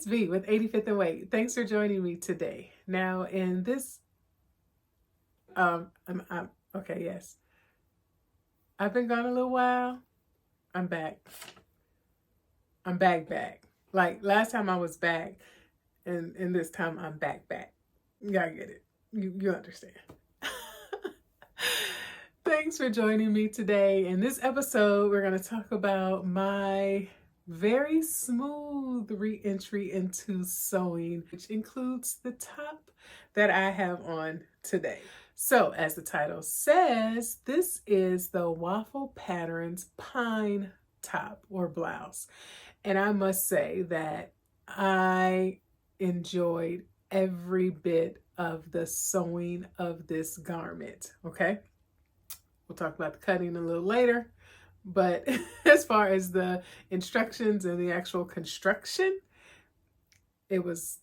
V with 85th and Wait. Thanks for joining me today. Now, in this, okay, yes. I've been gone a little while. I'm back. I'm back. Like last time I was back, and this time I'm back. Y'all get it. You understand. Thanks for joining me today. In this episode, we're going to talk about my very smooth re-entry into sewing, which includes the top that I have on today. So, as the title says, this is the Waffle Patterns Pine top or blouse. And I must say that I enjoyed every bit of the sewing of this garment, okay? We'll talk about the cutting a little later, but as far as the instructions and the actual construction, it was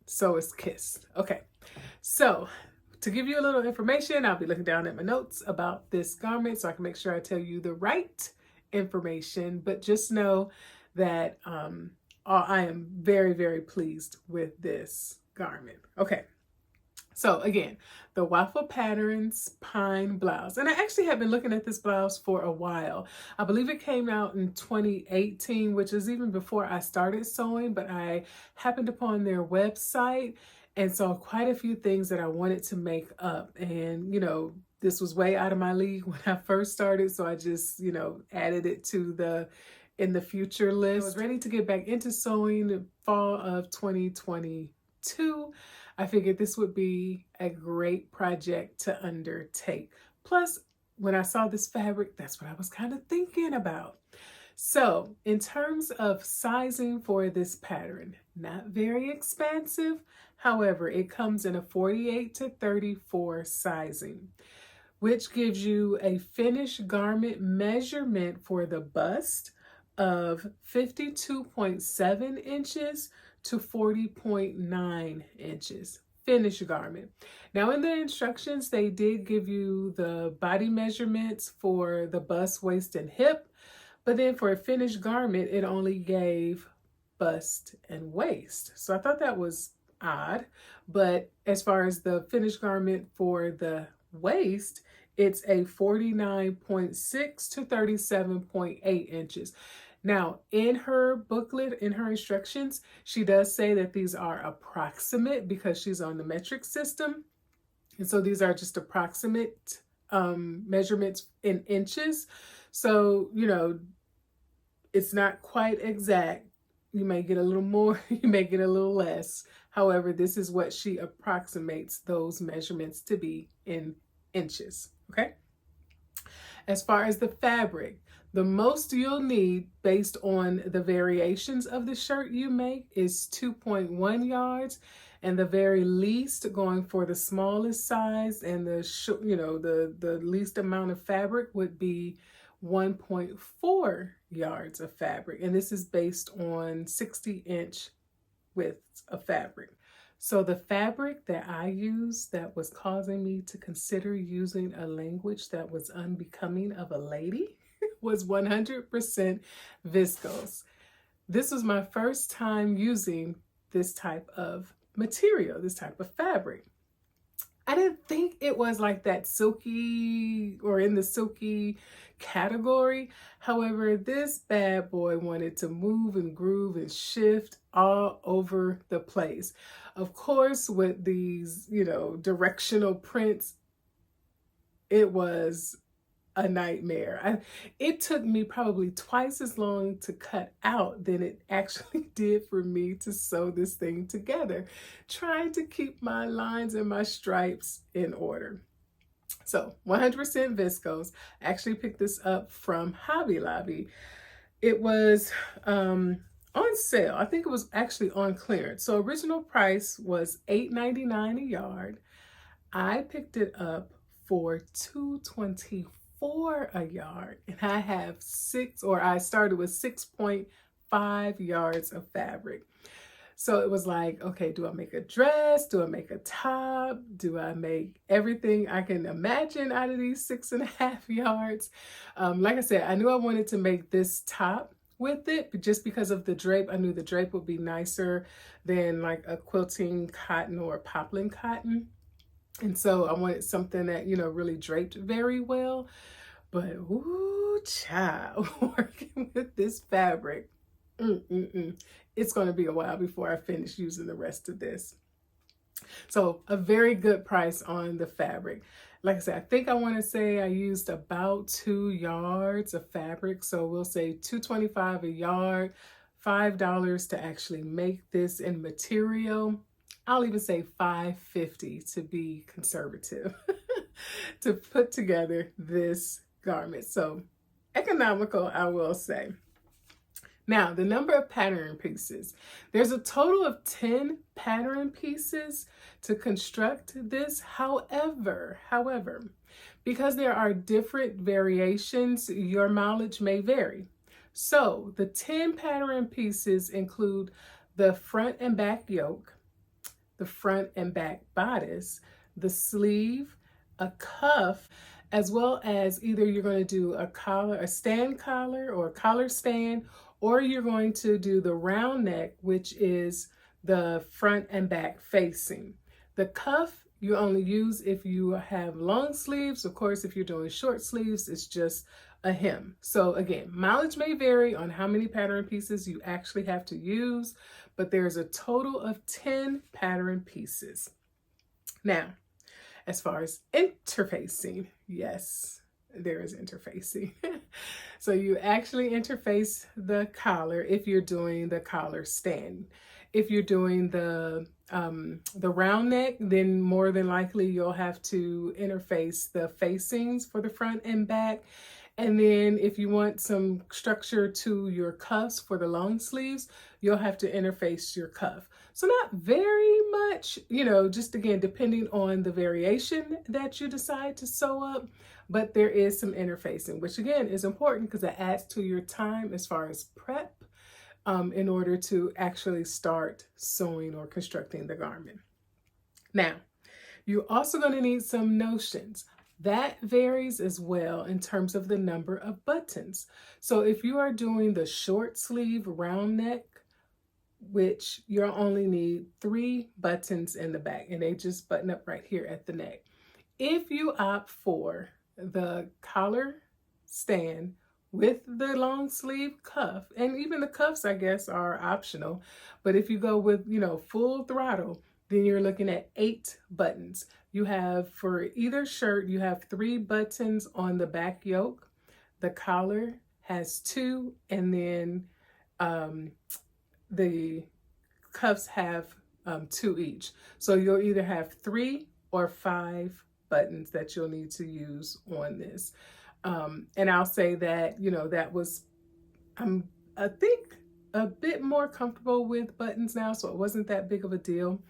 so is kissed. Okay, so to give you a little information, I'll be looking down at my notes about this garment so I can make sure I tell you the right information, but just know that I am very, very pleased with this garment. Okay. So again, the Waffle Patterns Pine Blouse. And I actually have been looking at this blouse for a while. I believe it came out in 2018, which is even before I started sewing, but I happened upon their website and saw quite a few things that I wanted to make up. And, you know, this was way out of my league when I first started. So I just, you know, added it to the in the future list. I was ready to get back into sewing in fall of 2022. I figured this would be a great project to undertake. Plus, when I saw this fabric, that's what I was kind of thinking about. So, in terms of sizing for this pattern, not very expansive. However, it comes in a 48 to 34 sizing, which gives you a finished garment measurement for the bust of 52.7 inches to 40.9 inches. Finished garment. Now in the instructions, they did give you the body measurements for the bust, waist, and hip, but then for a finished garment, it only gave bust and waist. So I thought that was odd, but as far as the finished garment for the waist, it's a 49.6 to 37.8 inches. Now, in her booklet, in her instructions, she does say that these are approximate because she's on the metric system. And so these are just approximate measurements in inches. So, you know, it's not quite exact. You may get a little more, you may get a little less. However, this is what she approximates those measurements to be in inches, okay? As far as the fabric, the most you'll need based on the variations of the shirt you make is 2.1 yards, and the very least going for the smallest size and the least amount of fabric would be 1.4 yards of fabric, and this is based on 60-inch widths of fabric. So the fabric that I used that was causing me to consider using a language that was unbecoming of a lady was 100% viscose. This was my first time using this type of material, this type of fabric. I didn't think it was like that silky or in the silky category. However, this bad boy wanted to move and groove and shift all over the place. Of course, with these, you know, directional prints, it was a nightmare. It took me probably twice as long to cut out than it actually did for me to sew this thing together, trying to keep my lines and my stripes in order. So 100% viscose. I actually picked this up from Hobby Lobby. It was on sale. I think it was actually on clearance. So original price was $8.99 a yard. I picked it up for $2.24 a yard, and I have I started with 6.5 yards of fabric. So it was like, okay, do I make a dress? Do I make a top? Do I make everything I can imagine out of these 6.5 yards? Like I said, I knew I wanted to make this top with it, but just because of the drape. I knew the drape would be nicer than like a quilting cotton or a poplin cotton. And so I wanted something that, you know, really draped very well. But ooh, child, working with this fabric, it's going to be a while before I finish using the rest of this. So a very good price on the fabric. Like I said, I think I want to say I used about 2 yards of fabric. So we'll say $2.25 a yard, $5 to actually make this in material. I'll even say $5.50 to be conservative to put together this garment. So economical, I will say. Now, the number of pattern pieces. There's a total of 10 pattern pieces to construct this. However, because there are different variations, your mileage may vary. So the 10 pattern pieces include the front and back yoke, the front and back bodice, the sleeve, a cuff, as well as either you're going to do a collar, a stand collar or a collar stand, or you're going to do the round neck, which is the front and back facing. The cuff you only use if you have long sleeves. Of course, if you're doing short sleeves, it's just a hem. So again, mileage may vary on how many pattern pieces you actually have to use, but there's a total of 10 pattern pieces. Now, as far as interfacing, yes, there is interfacing. So you actually interface the collar if you're doing the collar stand. If you're doing the round neck, then more than likely you'll have to interface the facings for the front and back. And then if you want some structure to your cuffs for the long sleeves, you'll have to interface your cuff. So not very much, you know, just again, depending on the variation that you decide to sew up, but there is some interfacing, which again is important because it adds to your time as far as prep in order to actually start sewing or constructing the garment. Now, you're also going to need some notions. That varies as well in terms of the number of buttons. So if you are doing the short sleeve round neck, which you'll only need 3 buttons in the back, and they just button up right here at the neck. If you opt for the collar stand with the long sleeve cuff, and even the cuffs, I guess, are optional, but if you go with, you know, full throttle, then you're looking at 8 buttons. You have, for either shirt, you have 3 buttons on the back yoke. The collar has 2, and then the cuffs have 2 each. So you'll either have 3 or 5 buttons that you'll need to use on this. And I'll say that, you know, that was, I think, a bit more comfortable with buttons now, so it wasn't that big of a deal.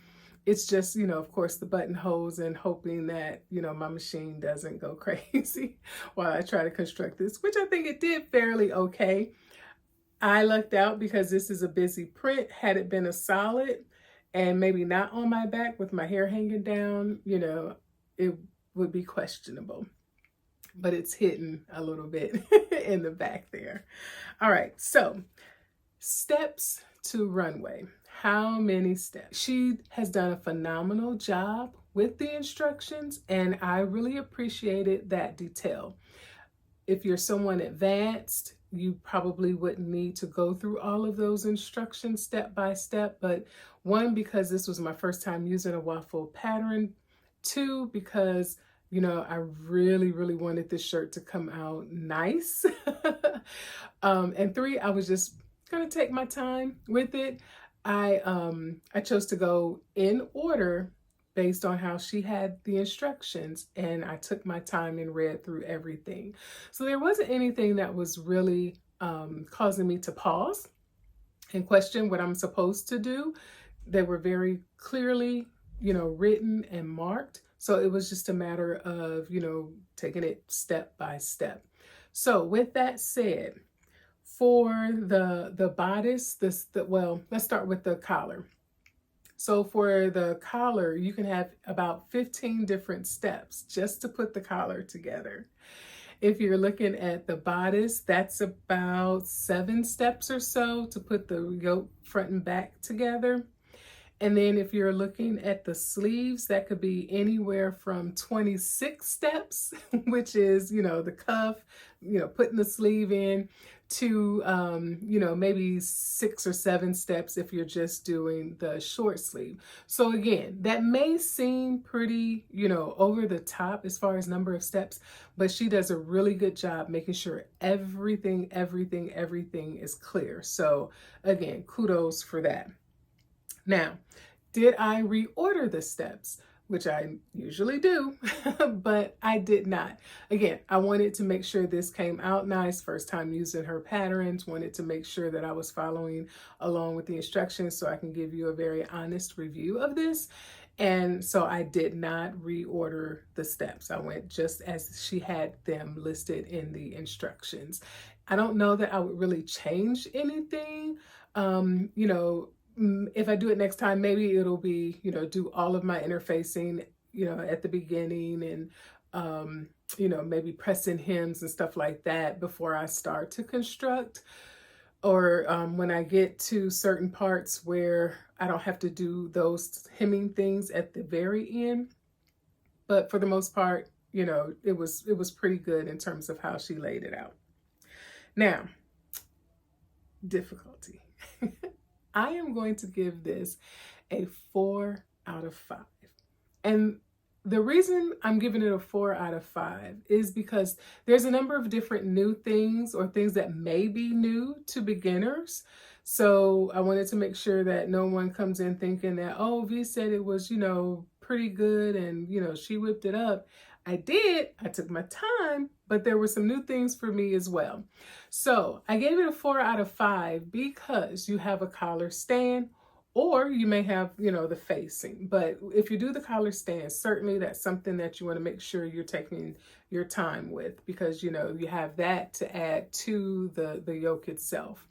It's just, you know, of course, the buttonholes and hoping that, you know, my machine doesn't go crazy while I try to construct this, which I think it did fairly okay. I lucked out because this is a busy print. Had it been a solid and maybe not on my back with my hair hanging down, you know, it would be questionable. But it's hidden a little bit in the back there. All right, so steps to runway. How many steps? She has done a phenomenal job with the instructions, and I really appreciated that detail. If you're someone advanced, you probably wouldn't need to go through all of those instructions step by step, but 1, because this was my first time using a waffle pattern. 2, because, you know, I really, really wanted this shirt to come out nice. And 3, I was just gonna take my time with it. I chose to go in order based on how she had the instructions, and I took my time and read through everything. So there wasn't anything that was really causing me to pause and question what I'm supposed to do. They were very clearly, you know, written and marked. So it was just a matter of, you know, taking it step by step. So with that said, for the bodice, well, let's start with the collar. So for the collar, you can have about 15 different steps just to put the collar together. If you're looking at the bodice, that's about 7 steps or so to put the yoke front and back together. And then if you're looking at the sleeves, that could be anywhere from 26 steps, which is, the cuff, putting the sleeve in, to, maybe 6 or 7 steps if you're just doing the short sleeve. So again, that may seem pretty, over the top as far as number of steps, but she does a really good job making sure everything is clear. So again, kudos for that. Now, did I reorder the steps? Which I usually do, but I did not. Again, I wanted to make sure this came out nice. First time using her patterns, wanted to make sure that I was following along with the instructions so I can give you a very honest review of this. And so I did not reorder the steps. I went just as she had them listed in the instructions. I don't know that I would really change anything. If I do it next time, maybe it'll be, do all of my interfacing, at the beginning, and, maybe pressing hems and stuff like that before I start to construct. Or when I get to certain parts where I don't have to do those hemming things at the very end. But for the most part, it was pretty good in terms of how she laid it out. Now, difficulty. I am going to give this a 4 out of 5. And the reason I'm giving it a 4 out of 5 is because there's a number of different new things or things that may be new to beginners. So I wanted to make sure that no one comes in thinking that, oh, V said it was, pretty good and, she whipped it up. I did. I took my time, but there were some new things for me as well. So I gave it a 4 out of 5 because you have a collar stand, or you may have, the facing. But if you do the collar stand, certainly that's something that you want to make sure you're taking your time with, because, you have that to add to the yoke itself.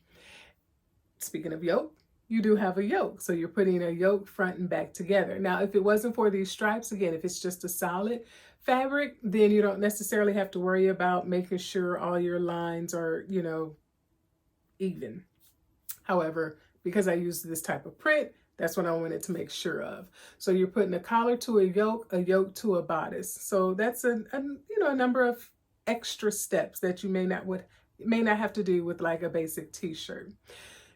Speaking of yoke, you do have a yoke. So you're putting a yoke front and back together. Now, if it wasn't for these stripes, again, if it's just a solid fabric, then you don't necessarily have to worry about making sure all your lines are, even. However, because I use this type of print, that's what I wanted to make sure of. So you're putting a collar to a yoke to a bodice. So that's a number of extra steps that you may not have to do with like a basic t-shirt.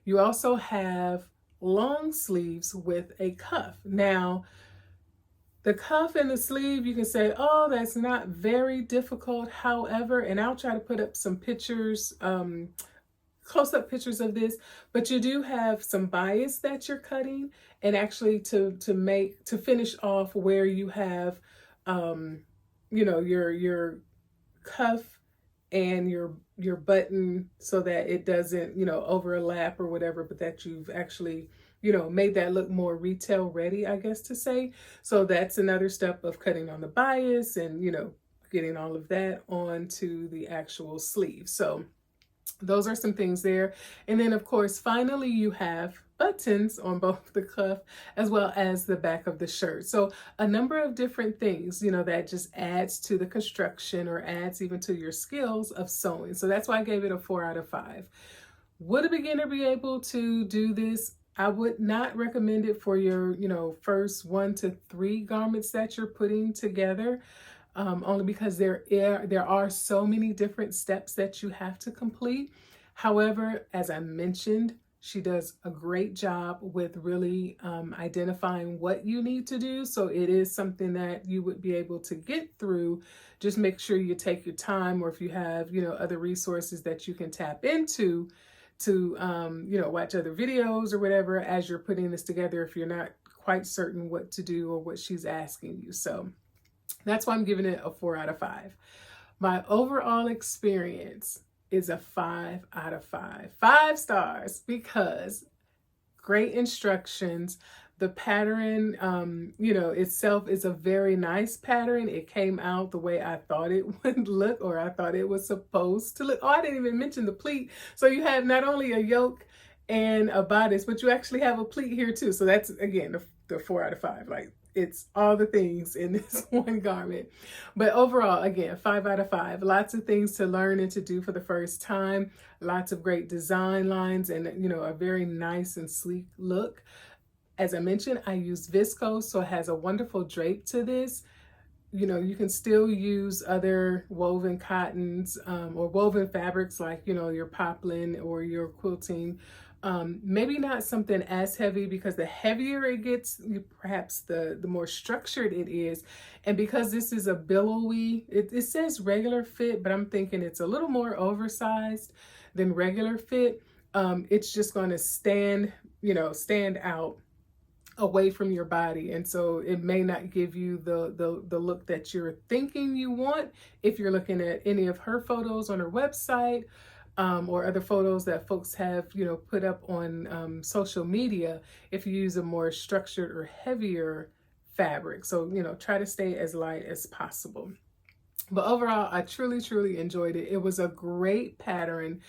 You also have long sleeves with a cuff. Now, the cuff and the sleeve, you can say, oh, that's not very difficult. However, and I'll try to put up some pictures, close-up pictures of this, but you do have some bias that you're cutting, and actually to finish off where you have, your cuff and your button, so that it doesn't, overlap or whatever, but that you've actually, made that look more retail ready, I guess to say. So that's another step of cutting on the bias and, getting all of that onto the actual sleeve. So those are some things there. And then of course, finally you have buttons on both the cuff as well as the back of the shirt. So a number of different things, that just adds to the construction or adds even to your skills of sewing. So that's why I gave it a 4 out of 5. Would a beginner be able to do this? I would not recommend it for your, first 1 to 3 garments that you're putting together. Only because there are so many different steps that you have to complete. However, as I mentioned, she does a great job with really identifying what you need to do. So it is something that you would be able to get through. Just make sure you take your time, or if you have, other resources that you can tap into to, watch other videos or whatever as you're putting this together, if you're not quite certain what to do or what she's asking you. So that's why I'm giving it a 4 out of 5. My overall experience is a 5 out of 5. 5 stars, because great instructions. The pattern, itself is a very nice pattern. It came out the way I thought it would look, or I thought it was supposed to look. Oh, I didn't even mention the pleat. So you have not only a yoke and a bodice, but you actually have a pleat here too. So that's, again, the 4 out of 5. Like, it's all the things in this one garment. But overall, again, 5 out of 5. Lots of things to learn and to do for the first time. Lots of great design lines and, a very nice and sleek look. As I mentioned, I use viscose, so it has a wonderful drape to this. You can still use other woven cottons or woven fabrics like, your poplin or your quilting. Maybe not something as heavy, because the heavier it gets, perhaps the more structured it is. And because this is a billowy, it says regular fit, but I'm thinking it's a little more oversized than regular fit. It's just going to stand out away from your body, and so it may not give you the look that you're thinking you want if you're looking at any of her photos on her website, or other photos that folks have put up on social media, if you use a more structured or heavier fabric. So try to stay as light as possible. But overall, I truly enjoyed it. It was a great pattern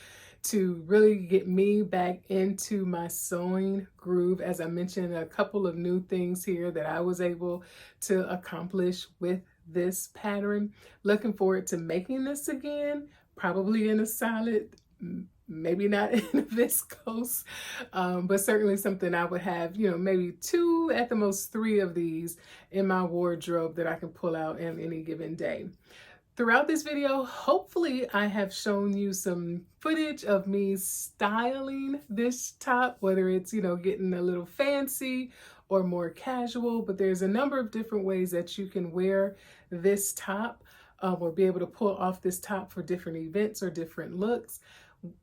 to really get me back into my sewing groove. As I mentioned, a couple of new things here that I was able to accomplish with this pattern. Looking forward to making this again, probably in a solid, maybe not in a viscose, but certainly something I would have, maybe 2, at the most 3 of these in my wardrobe that I can pull out on any given day. Throughout this video, hopefully I have shown you some footage of me styling this top, whether it's, getting a little fancy or more casual, but there's a number of different ways that you can wear this top or be able to pull off this top for different events or different looks.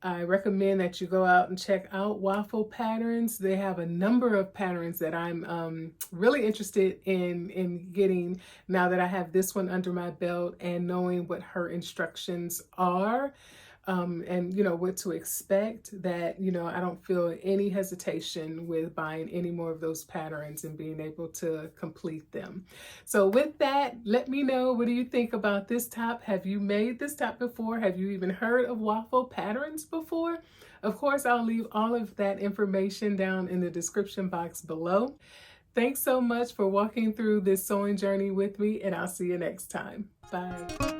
I recommend that you go out and check out Waffle Patterns. They have a number of patterns that I'm really interested in getting now that I have this one under my belt and knowing what her instructions are. And what to expect, that I don't feel any hesitation with buying any more of those patterns and being able to complete them. So with that, let me know, what do you think about this top? Have you made this top before? Have you even heard of Waffle Patterns before? Of course, I'll leave all of that information down in the description box below. Thanks so much for walking through this sewing journey with me, and I'll see you next time. Bye.